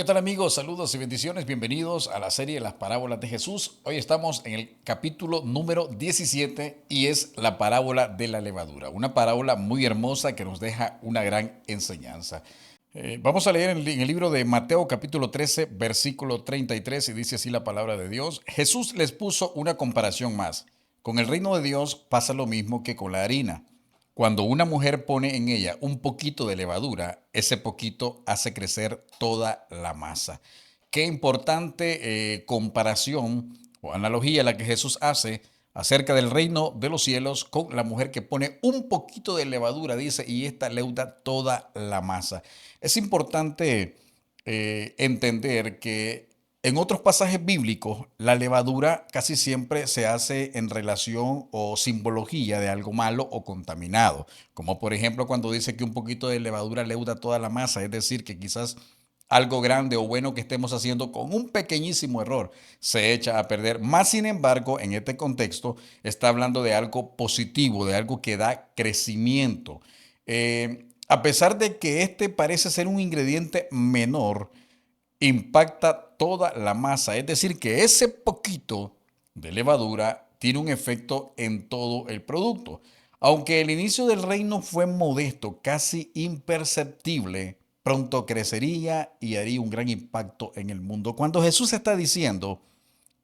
tal amigos? Saludos y bendiciones. Bienvenidos a la serie Las Parábolas de Jesús. Hoy estamos en el capítulo número 17 y es la parábola de la levadura. Una parábola muy hermosa que nos deja una gran enseñanza. Vamos a leer en el libro de Mateo capítulo 13 versículo 33 y dice así la palabra de Dios. Jesús les puso una comparación más. Con el reino de Dios pasa lo mismo que con la harina. Cuando una mujer pone en ella un poquito de levadura, ese poquito hace crecer toda la masa. Qué importante comparación o analogía la que Jesús hace acerca del reino de los cielos con la mujer que pone un poquito de levadura, dice, y esta leuda toda la masa. Es importante entender que en otros pasajes bíblicos, la levadura casi siempre se hace en relación o simbología de algo malo o contaminado, como por ejemplo cuando dice que un poquito de levadura leuda toda la masa, es decir, que quizás algo grande o bueno que estemos haciendo con un pequeñísimo error se echa a perder. Más sin embargo, en este contexto está hablando de algo positivo, de algo que da crecimiento. A pesar de que este parece ser un ingrediente menor, impacta toda la masa. Es decir, que ese poquito de levadura tiene un efecto en todo el producto. Aunque el inicio del reino fue modesto, casi imperceptible, pronto crecería y haría un gran impacto en el mundo. Cuando Jesús está diciendo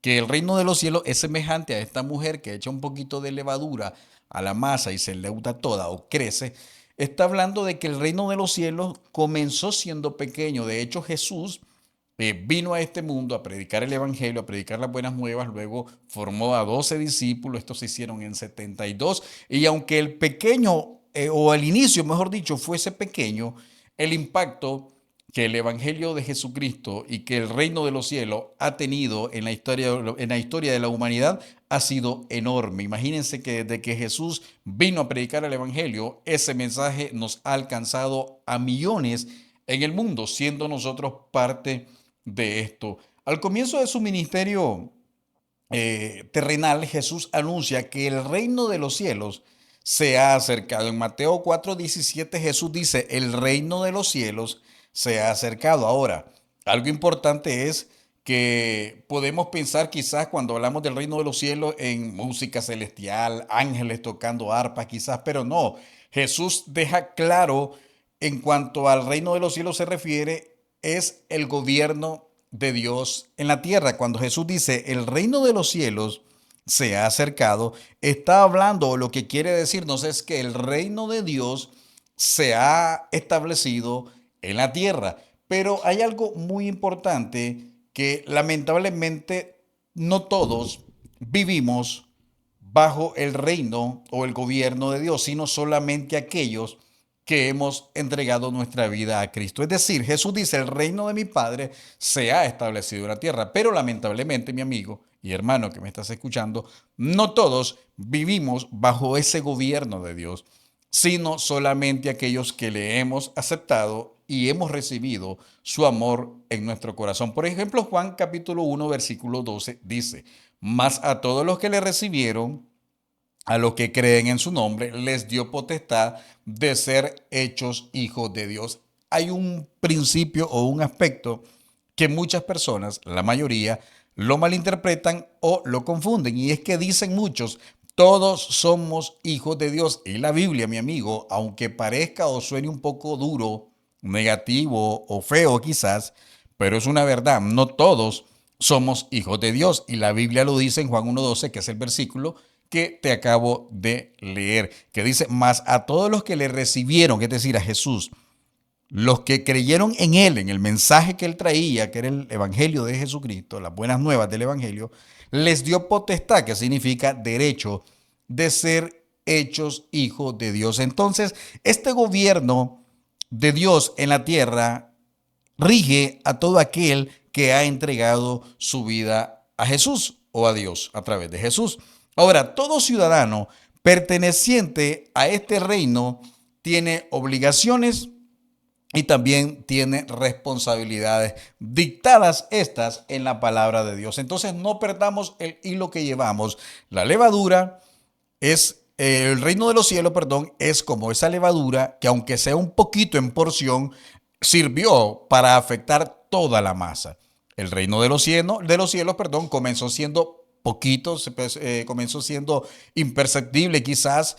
que el reino de los cielos es semejante a esta mujer que echa un poquito de levadura a la masa y se leuda toda o crece, está hablando de que el reino de los cielos comenzó siendo pequeño. De hecho, Jesús vino a este mundo a predicar el evangelio, a predicar las buenas nuevas, luego formó a 12 discípulos, estos se hicieron en 72, y aunque el pequeño, o el inicio, mejor dicho, fuese pequeño, el impacto que el evangelio de Jesucristo y que el reino de los cielos ha tenido en la historia de la humanidad ha sido enorme. Imagínense que desde que Jesús vino a predicar el evangelio, ese mensaje nos ha alcanzado a millones en el mundo, siendo nosotros parte de esto. Al comienzo de su ministerio terrenal, Jesús anuncia que el reino de los cielos se ha acercado. En Mateo 4:17 Jesús dice, el reino de los cielos se ha acercado. Ahora, algo importante es que podemos pensar quizás cuando hablamos del reino de los cielos en música celestial, ángeles tocando arpas quizás, pero no. Jesús deja claro en cuanto al reino de los cielos se refiere, es el gobierno de Dios en la tierra. Cuando Jesús dice el reino de los cielos se ha acercado, está hablando, o lo que quiere decirnos es que el reino de Dios se ha establecido en la tierra. Pero hay algo muy importante que lamentablemente no todos vivimos bajo el reino o el gobierno de Dios, sino solamente aquellos que hemos entregado nuestra vida a Cristo. Es decir, Jesús dice, el reino de mi Padre se ha establecido en la tierra, pero lamentablemente, mi amigo y hermano que me estás escuchando, no todos vivimos bajo ese gobierno de Dios, sino solamente aquellos que le hemos aceptado y hemos recibido su amor en nuestro corazón. Por ejemplo, Juan capítulo 1, versículo 12 dice, mas a todos los que le recibieron, a los que creen en su nombre, les dio potestad de ser hechos hijos de Dios. Hay un principio o un aspecto que muchas personas, la mayoría, lo malinterpretan o lo confunden. Y es que dicen muchos, todos somos hijos de Dios. Y la Biblia, mi amigo, aunque parezca o suene un poco duro, negativo o feo quizás, pero es una verdad, no todos somos hijos de Dios. Y la Biblia lo dice en Juan 1:12, que es el versículo que te acabo de leer, que dice, mas a todos los que le recibieron, es decir, a Jesús, los que creyeron en Él, en el mensaje que Él traía, que era el Evangelio de Jesucristo, las buenas nuevas del Evangelio, les dio potestad, que significa derecho, de ser hechos hijos de Dios. Entonces, este gobierno de Dios en la tierra rige a todo aquel que ha entregado su vida a Jesús o a Dios a través de Jesús. Ahora, todo ciudadano perteneciente a este reino tiene obligaciones y también tiene responsabilidades dictadas estas en la palabra de Dios. Entonces no perdamos el hilo que llevamos. La levadura es el reino de los cielos, perdón, es como esa levadura que aunque sea un poquito en porción, sirvió para afectar toda la masa. El reino de los cielos, perdón, comenzó siendo poquito, comenzó siendo imperceptible, quizás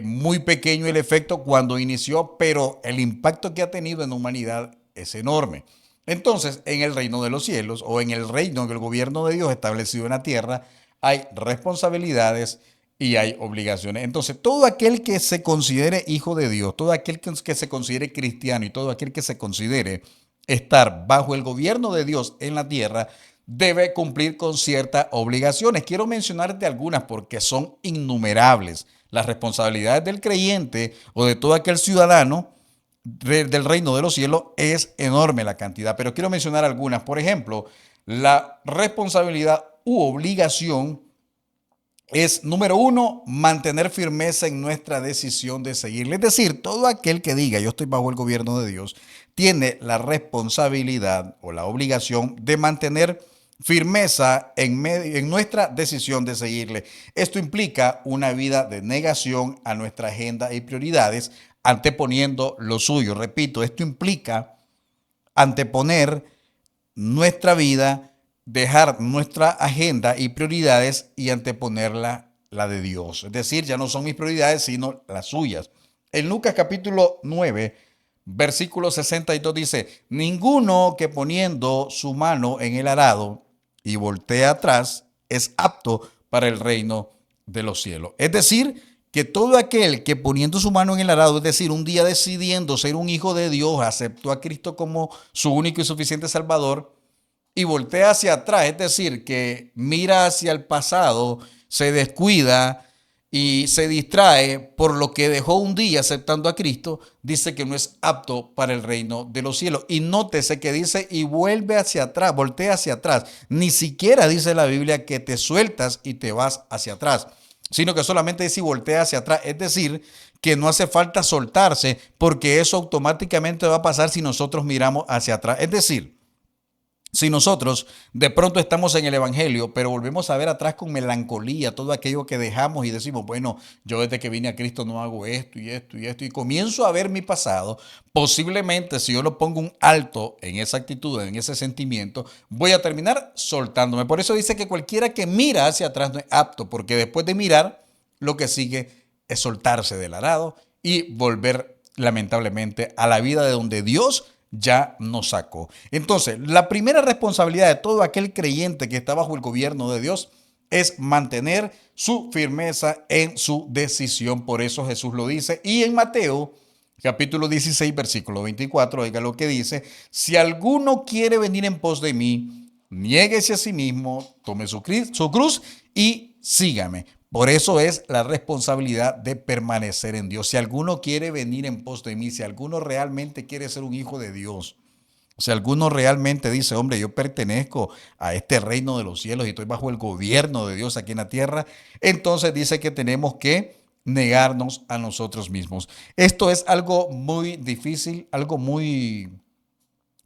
muy pequeño el efecto cuando inició, pero el impacto que ha tenido en la humanidad es enorme. Entonces, en el reino de los cielos o en el reino, en el gobierno de Dios establecido en la tierra, hay responsabilidades y hay obligaciones. Entonces, todo aquel que se considere hijo de Dios, todo aquel que se considere cristiano y todo aquel que se considere estar bajo el gobierno de Dios en la tierra, debe cumplir con ciertas obligaciones. Quiero mencionarte algunas porque son innumerables. Las responsabilidades del creyente o de todo aquel ciudadano del reino de los cielos es enorme la cantidad, pero quiero mencionar algunas. Por ejemplo, la responsabilidad u obligación es, número uno, mantener firmeza en nuestra decisión de seguirle. Es decir, todo aquel que diga yo estoy bajo el gobierno de Dios tiene la responsabilidad o la obligación de mantener firmeza en nuestra decisión de seguirle. Esto implica una vida de negación a nuestra agenda y prioridades, anteponiendo lo suyo. Repito, esto implica anteponer nuestra vida, dejar nuestra agenda y prioridades y anteponerla la de Dios. Es decir, ya no son mis prioridades, sino las suyas. En Lucas capítulo 9, versículo 62 dice, ninguno que poniendo su mano en el arado y voltea atrás es apto para el reino de los cielos. Es decir, que todo aquel que poniendo su mano en el arado, es decir, un día decidiendo ser un hijo de Dios, aceptó a Cristo como su único y suficiente Salvador y voltea hacia atrás, es decir, que mira hacia el pasado, se descuida y se distrae por lo que dejó un día aceptando a Cristo, dice que no es apto para el reino de los cielos. Y nótese que dice y vuelve hacia atrás, voltea hacia atrás. Ni siquiera dice la Biblia que te sueltas y te vas hacia atrás, sino que solamente dice y voltea hacia atrás. Es decir, que no hace falta soltarse porque eso automáticamente va a pasar si nosotros miramos hacia atrás. Es decir, si nosotros de pronto estamos en el Evangelio, pero volvemos a ver atrás con melancolía todo aquello que dejamos y decimos, bueno, yo desde que vine a Cristo no hago esto y esto y esto, y comienzo a ver mi pasado, posiblemente si yo no pongo un alto en esa actitud, en ese sentimiento, voy a terminar soltándome. Por eso dice que cualquiera que mira hacia atrás no es apto, porque después de mirar, lo que sigue es soltarse del arado y volver lamentablemente a la vida de donde Dios ya nos sacó. Entonces, la primera responsabilidad de todo aquel creyente que está bajo el gobierno de Dios es mantener su firmeza en su decisión. Por eso Jesús lo dice. Y en Mateo, capítulo 16, versículo 24, oiga lo que dice, si alguno quiere venir en pos de mí, niéguese a sí mismo, tome su cruz y sígame. Por eso es la responsabilidad de permanecer en Dios. Si alguno quiere venir en pos de mí, si alguno realmente quiere ser un hijo de Dios, si alguno realmente dice, hombre, yo pertenezco a este reino de los cielos y estoy bajo el gobierno de Dios aquí en la tierra, entonces dice que tenemos que negarnos a nosotros mismos. Esto es algo muy difícil, algo muy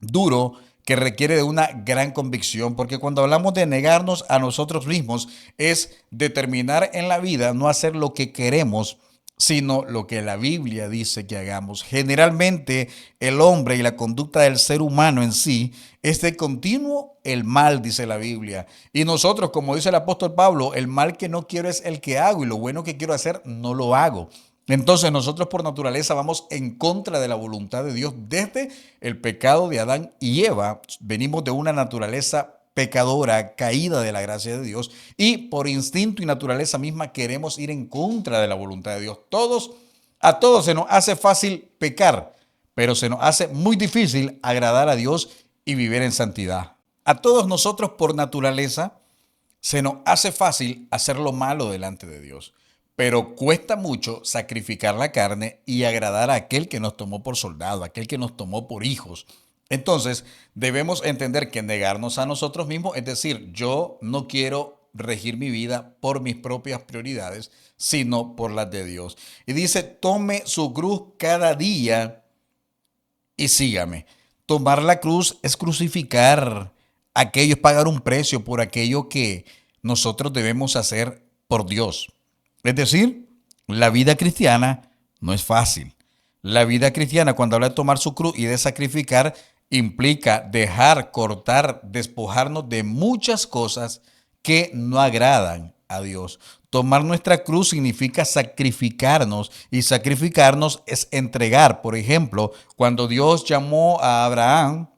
duro, que requiere de una gran convicción, porque cuando hablamos de negarnos a nosotros mismos es determinar en la vida no hacer lo que queremos, sino lo que la Biblia dice que hagamos. Generalmente el hombre y la conducta del ser humano en sí es de continuo el mal, dice la Biblia. Y nosotros, como dice el apóstol Pablo, el mal que no quiero es el que hago y lo bueno que quiero hacer no lo hago. Entonces nosotros por naturaleza vamos en contra de la voluntad de Dios desde el pecado de Adán y Eva. Venimos de una naturaleza pecadora, caída de la gracia de Dios y por instinto y naturaleza misma queremos ir en contra de la voluntad de Dios. A todos se nos hace fácil pecar, pero se nos hace muy difícil agradar a Dios y vivir en santidad. A todos nosotros por naturaleza se nos hace fácil hacer lo malo delante de Dios, pero cuesta mucho sacrificar la carne y agradar a aquel que nos tomó por soldado, aquel que nos tomó por hijos. Entonces, debemos entender que negarnos a nosotros mismos, es decir, yo no quiero regir mi vida por mis propias prioridades, sino por las de Dios. Y dice, tome su cruz cada día y sígame. Tomar la cruz es crucificar aquello, es pagar un precio por aquello que nosotros debemos hacer por Dios. Es decir, la vida cristiana no es fácil. La vida cristiana, cuando habla de tomar su cruz y de sacrificar, implica dejar, cortar, despojarnos de muchas cosas que no agradan a Dios. Tomar nuestra cruz significa sacrificarnos y sacrificarnos es entregar. Por ejemplo, cuando Dios llamó a Abraham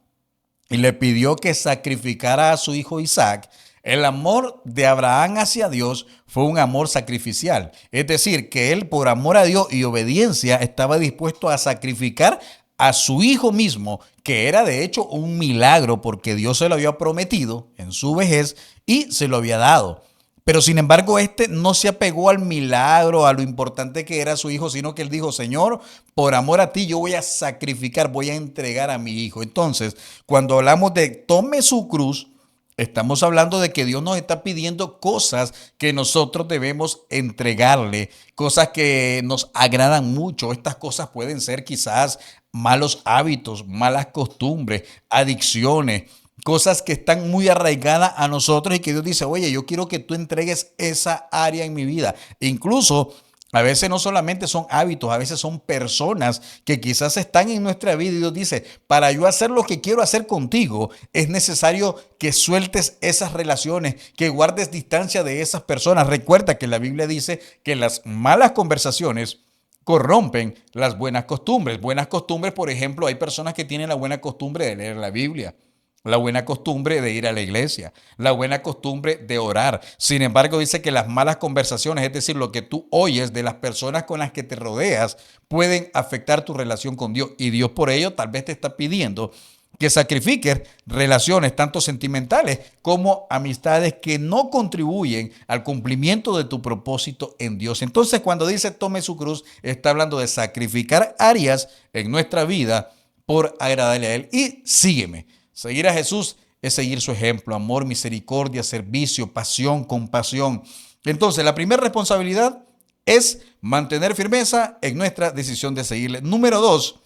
y le pidió que sacrificara a su hijo Isaac, el amor de Abraham hacia Dios fue un amor sacrificial. Es decir, que él por amor a Dios y obediencia estaba dispuesto a sacrificar a su hijo mismo, que era de hecho un milagro porque Dios se lo había prometido en su vejez y se lo había dado. Pero sin embargo, este no se apegó al milagro, a lo importante que era su hijo, sino que él dijo, Señor, por amor a ti yo voy a sacrificar, voy a entregar a mi hijo. Entonces, cuando hablamos de tome su cruz, estamos hablando de que Dios nos está pidiendo cosas que nosotros debemos entregarle, cosas que nos agradan mucho. Estas cosas pueden ser quizás malos hábitos, malas costumbres, adicciones, cosas que están muy arraigadas a nosotros y que Dios dice, oye, yo quiero que tú entregues esa área en mi vida. Incluso a veces no solamente son hábitos, a veces son personas que quizás están en nuestra vida y Dios dice, para yo hacer lo que quiero hacer contigo, es necesario que sueltes esas relaciones, que guardes distancia de esas personas. Recuerda que la Biblia dice que las malas conversaciones corrompen las buenas costumbres. Buenas costumbres, por ejemplo, hay personas que tienen la buena costumbre de leer la Biblia, la buena costumbre de ir a la iglesia, la buena costumbre de orar. Sin embargo, dice que las malas conversaciones, es decir, lo que tú oyes de las personas con las que te rodeas, pueden afectar tu relación con Dios. Y Dios por ello tal vez te está pidiendo que sacrifiques relaciones tanto sentimentales como amistades que no contribuyen al cumplimiento de tu propósito en Dios. Entonces, cuando dice tome su cruz, está hablando de sacrificar áreas en nuestra vida por agradarle a Él. Y sígueme. Seguir a Jesús es seguir su ejemplo, amor, misericordia, servicio, pasión, compasión. Entonces, la primera responsabilidad es mantener firmeza en nuestra decisión de seguirle. Número dos,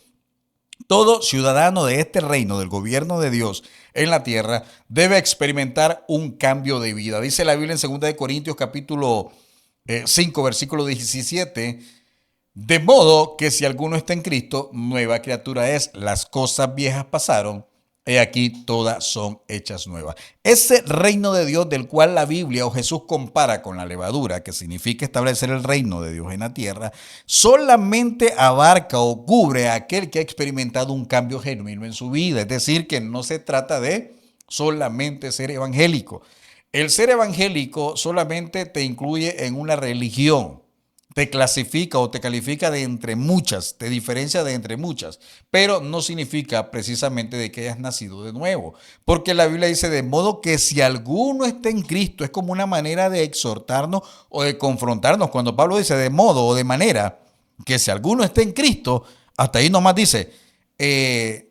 todo ciudadano de este reino, del gobierno de Dios en la tierra, debe experimentar un cambio de vida. Dice la Biblia en 2 de Corintios capítulo 5, versículo 17, de modo que si alguno está en Cristo, nueva criatura es. Las cosas viejas pasaron, he aquí todas son hechas nuevas. Ese reino de Dios del cual la Biblia o Jesús compara con la levadura, que significa establecer el reino de Dios en la tierra, solamente abarca o cubre a aquel que ha experimentado un cambio genuino en su vida. Es decir, que no se trata de solamente ser evangélico. El ser evangélico solamente te incluye en una religión, te clasifica o te califica de entre muchas, te diferencia de entre muchas, pero no significa precisamente de que hayas nacido de nuevo, porque la Biblia dice de modo que si alguno está en Cristo, es como una manera de exhortarnos o de confrontarnos. Cuando Pablo dice de modo o de manera que si alguno está en Cristo, hasta ahí nomás dice,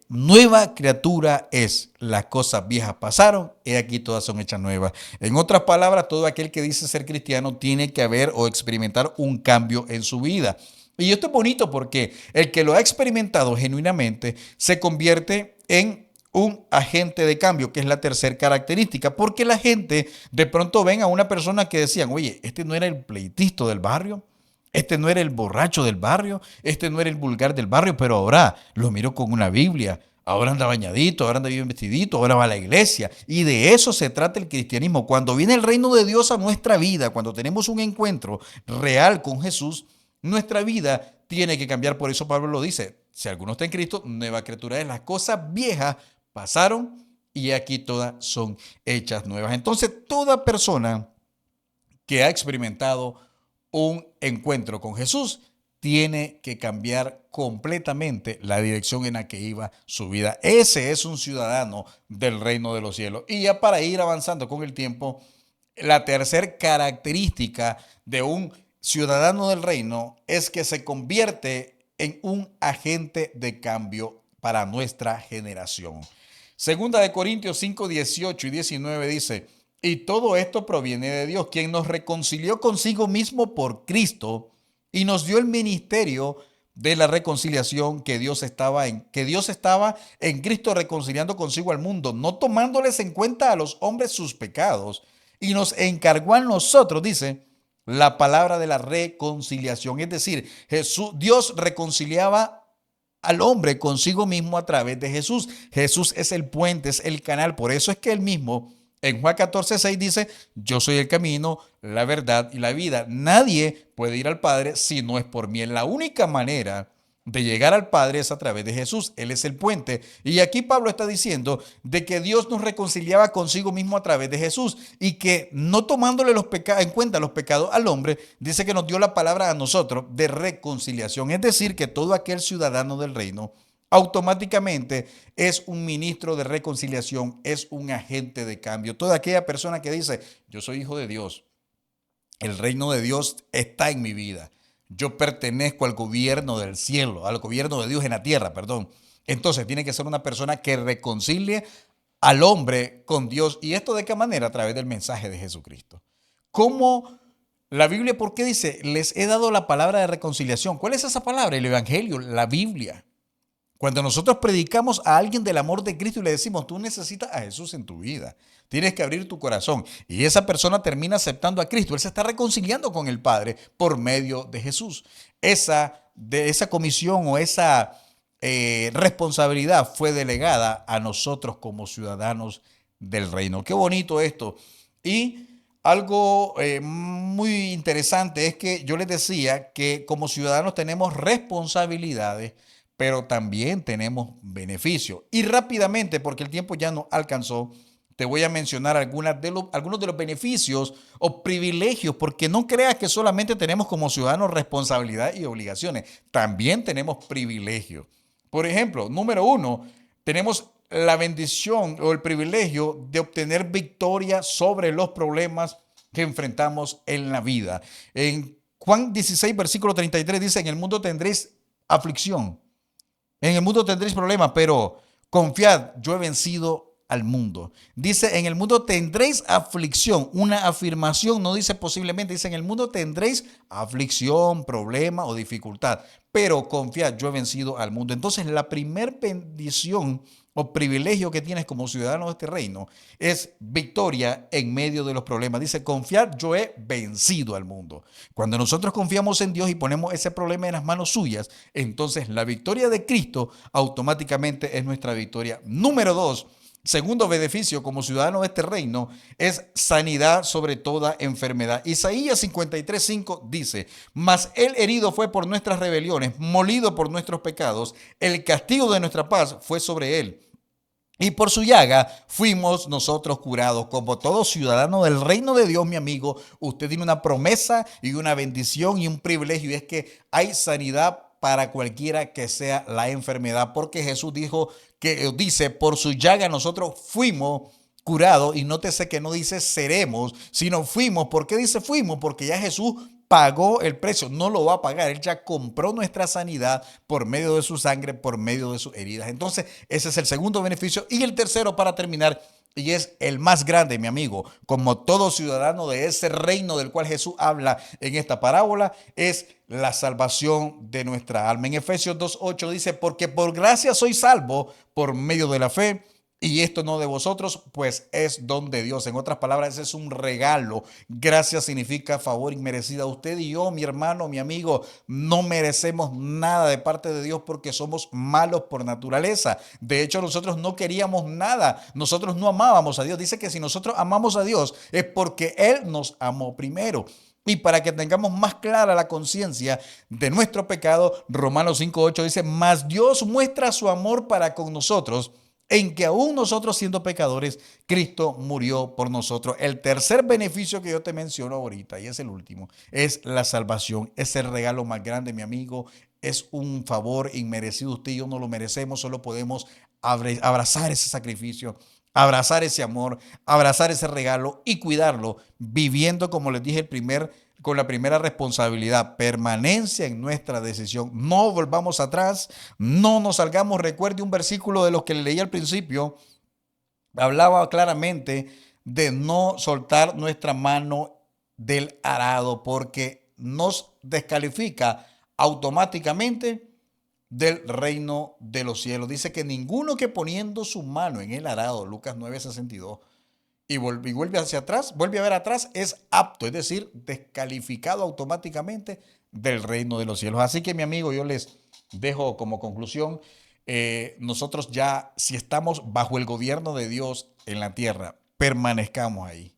nueva criatura es, las cosas viejas pasaron y aquí todas son hechas nuevas. En otras palabras, todo aquel que dice ser cristiano tiene que haber o experimentar un cambio en su vida. Y esto es bonito porque el que lo ha experimentado genuinamente se convierte en un agente de cambio, que es la tercera característica, porque la gente de pronto ven a una persona que decían, oye, este no era el pleitisto del barrio, este no era el borracho del barrio, este no era el vulgar del barrio, pero ahora lo miro con una Biblia, ahora anda bañadito, ahora anda bien vestidito, ahora va a la iglesia. Y de eso se trata el cristianismo. Cuando viene el reino de Dios a nuestra vida, cuando tenemos un encuentro real con Jesús, nuestra vida tiene que cambiar. Por eso Pablo lo dice, si alguno está en Cristo, nueva criatura es. Las cosas viejas pasaron y aquí todas son hechas nuevas. Entonces, toda persona que ha experimentado un encuentro con Jesús tiene que cambiar completamente la dirección en la que iba su vida. Ese es un ciudadano del reino de los cielos. Y ya para ir avanzando con el tiempo, la tercera característica de un ciudadano del reino es que se convierte en un agente de cambio para nuestra generación. Segunda de Corintios 5, 18 y 19 dice, y todo esto proviene de Dios, quien nos reconcilió consigo mismo por Cristo y nos dio el ministerio de la reconciliación, que Dios estaba en Cristo reconciliando consigo al mundo, no tomándoles en cuenta a los hombres sus pecados, y nos encargó a nosotros, dice, la palabra de la reconciliación. Es decir, Dios reconciliaba al hombre consigo mismo a través de Jesús. Jesús es el puente, es el canal. Por eso es que él mismo en Juan 14:6 dice, yo soy el camino, la verdad y la vida. Nadie puede ir al Padre si no es por mí. La única manera de llegar al Padre es a través de Jesús. Él es el puente. Y aquí Pablo está diciendo de que Dios nos reconciliaba consigo mismo a través de Jesús y que no tomándole en cuenta los pecados al hombre, dice que nos dio la palabra a nosotros de reconciliación. Es decir, que todo aquel ciudadano del reino automáticamente es un ministro de reconciliación, es un agente de cambio. Toda aquella persona que dice, yo soy hijo de Dios, el reino de Dios está en mi vida. Yo pertenezco al gobierno del cielo, al gobierno de Dios en la tierra, perdón. Entonces tiene que ser una persona que reconcilie al hombre con Dios. ¿Y esto de qué manera? A través del mensaje de Jesucristo. ¿Cómo la Biblia, por qué dice, les he dado la palabra de reconciliación? ¿Cuál es esa palabra? El Evangelio, la Biblia. Cuando nosotros predicamos a alguien del amor de Cristo y le decimos, tú necesitas a Jesús en tu vida, tienes que abrir tu corazón y esa persona termina aceptando a Cristo, él se está reconciliando con el Padre por medio de Jesús. Esa comisión o esa responsabilidad fue delegada a nosotros como ciudadanos del reino. Qué bonito esto. Y algo muy interesante es que yo les decía que como ciudadanos tenemos responsabilidades, pero también tenemos beneficios. Y rápidamente, porque el tiempo ya no alcanzó, te voy a mencionar algunos de los beneficios o privilegios, porque no creas que solamente tenemos como ciudadanos responsabilidad y obligaciones, también tenemos privilegios. Por ejemplo, número uno, tenemos la bendición o el privilegio de obtener victoria sobre los problemas que enfrentamos en la vida. En Juan 16, versículo 33 dice, en el mundo tendréis aflicción. En el mundo tendréis problemas, pero confiad, yo he vencido al mundo. Dice, en el mundo tendréis aflicción. Una afirmación, no dice posiblemente, dice, en el mundo tendréis aflicción, problema o dificultad. Pero confiad, yo he vencido al mundo. Entonces, la primer bendición o privilegio que tienes como ciudadano de este reino es victoria en medio de los problemas. Dice, confiad, yo he vencido al mundo. Cuando nosotros confiamos en Dios y ponemos ese problema en las manos suyas, entonces la victoria de Cristo automáticamente es nuestra victoria. Número dos, segundo beneficio como ciudadano de este reino es sanidad sobre toda enfermedad. Isaías 53:5 dice, mas él herido fue por nuestras rebeliones, molido por nuestros pecados, el castigo de nuestra paz fue sobre él. Y por su llaga fuimos nosotros curados. Como todo ciudadano del reino de Dios, mi amigo, usted tiene una promesa y una bendición y un privilegio. Y es que hay sanidad para cualquiera que sea la enfermedad. Porque Jesús dice, por su llaga nosotros fuimos curados. Y nótese que no dice seremos, sino fuimos. ¿Por qué dice fuimos? Porque ya Jesús pagó el precio, no lo va a pagar. Él ya compró nuestra sanidad por medio de su sangre, por medio de sus heridas. Entonces, ese es el segundo beneficio. Y el tercero, para terminar, y es el más grande, mi amigo, como todo ciudadano de ese reino del cual Jesús habla en esta parábola, es la salvación de nuestra alma. En Efesios 2:8 dice, porque por gracia soy salvo por medio de la fe. Y esto no de vosotros, pues es don de Dios. En otras palabras, es un regalo. Gracia significa favor inmerecido. Usted y yo, mi hermano, mi amigo, no merecemos nada de parte de Dios porque somos malos por naturaleza. De hecho, nosotros no queríamos nada. Nosotros no amábamos a Dios. Dice que si nosotros amamos a Dios es porque Él nos amó primero. Y para que tengamos más clara la conciencia de nuestro pecado, Romanos 5:8 dice, mas Dios muestra su amor para con nosotros, en que aún nosotros siendo pecadores, Cristo murió por nosotros. El tercer beneficio que yo te menciono ahorita, y es el último, es la salvación. Es el regalo más grande, mi amigo. Es un favor inmerecido. Usted y yo no lo merecemos, solo podemos abrazar ese sacrificio, abrazar ese amor, abrazar ese regalo y cuidarlo, viviendo, como les dije, con la primera responsabilidad, permanencia en nuestra decisión. No volvamos atrás, no nos salgamos. Recuerde un versículo de los que le leí al principio, hablaba claramente de no soltar nuestra mano del arado porque nos descalifica automáticamente del reino de los cielos. Dice que ninguno que poniendo su mano en el arado, Lucas 9:62, y vuelve hacia atrás, vuelve a ver atrás, es apto, es decir, descalificado automáticamente del reino de los cielos. Así que, mi amigo, yo les dejo como conclusión, nosotros ya, si estamos bajo el gobierno de Dios en la tierra, permanezcamos ahí,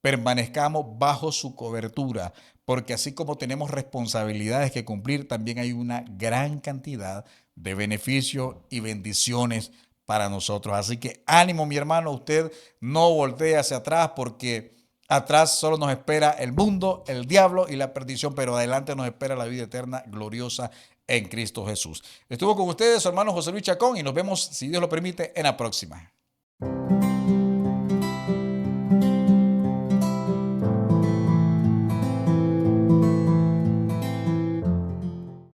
permanezcamos bajo su cobertura, porque así como tenemos responsabilidades que cumplir, también hay una gran cantidad de beneficios y bendiciones para nosotros. Así que ánimo, mi hermano, usted no voltee hacia atrás porque atrás solo nos espera el mundo, el diablo y la perdición, pero adelante nos espera la vida eterna gloriosa en Cristo Jesús. Estuvo con ustedes su hermano José Luis Chacón y nos vemos, si Dios lo permite, en la próxima.